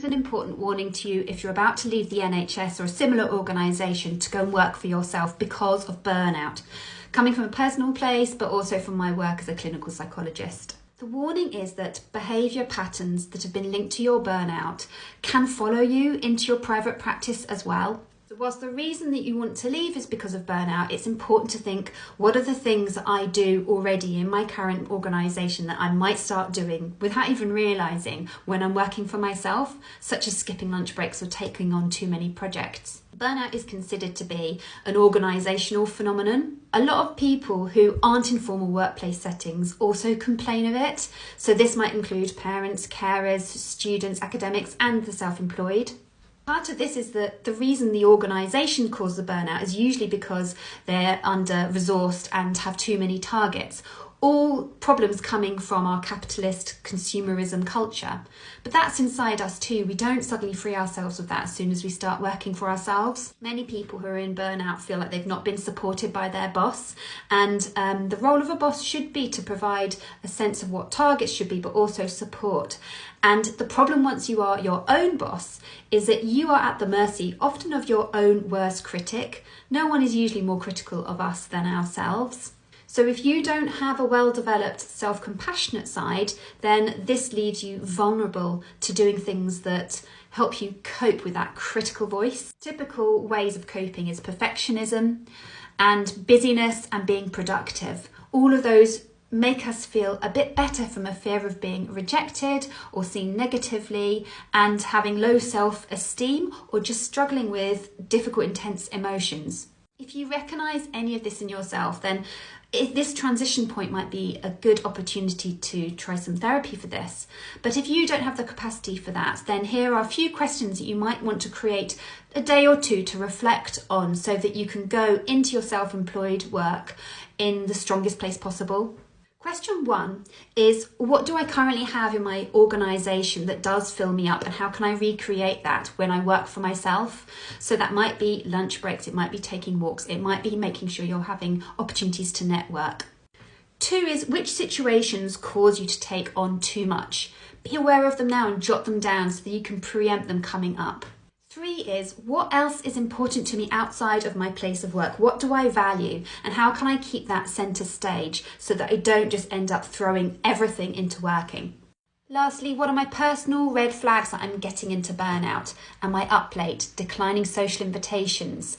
is an important warning to you if you're about to leave the NHS or a similar organisation to go and work for yourself because of burnout, coming from a personal place, but also from my work as a clinical psychologist. The warning is that behaviour patterns that have been linked to your burnout can follow you into your private practice as well. So whilst the reason that you want to leave is because of burnout, it's important to think, what are the things that I do already in my current organisation that I might start doing without even realising when I'm working for myself, such as skipping lunch breaks or taking on too many projects. Burnout is considered to be an organisational phenomenon. A lot of people who aren't in formal workplace settings also complain of it. So this might include parents, carers, students, academics, and the self-employed. Part of this is that the reason the organisation causes the burnout is usually because they're under-resourced and have too many targets. All problems coming from our capitalist consumerism culture. But that's inside us too. We don't suddenly free ourselves of that as soon as we start working for ourselves. Many people who are in burnout feel like they've not been supported by their boss. And the role of a boss should be to provide a sense of what targets should be, but also support. And the problem once you are your own boss is that you are at the mercy often of your own worst critic. No one is usually more critical of us than ourselves. So if you don't have a well-developed self-compassionate side, then this leaves you vulnerable to doing things that help you cope with that critical voice. Typical ways of coping is perfectionism and busyness and being productive. All of those make us feel a bit better from a fear of being rejected or seen negatively and having low self-esteem or just struggling with difficult, intense emotions. If you recognise any of this in yourself, then this transition point might be a good opportunity to try some therapy for this. But if you don't have the capacity for that, then here are a few questions that you might want to create a day or two to reflect on so that you can go into your self-employed work in the strongest place possible. Question 1 is, what do I currently have in my organisation that does fill me up, and how can I recreate that when I work for myself? So that might be lunch breaks, it might be taking walks, it might be making sure you're having opportunities to network. 2 is, which situations cause you to take on too much? Be aware of them now and jot them down so that you can preempt them coming up. 3 is, what else is important to me outside of my place of work? What do I value? And how can I keep that centre stage so that I don't just end up throwing everything into working? Lastly, what are my personal red flags that I'm getting into burnout? Am I up late? Declining social invitations?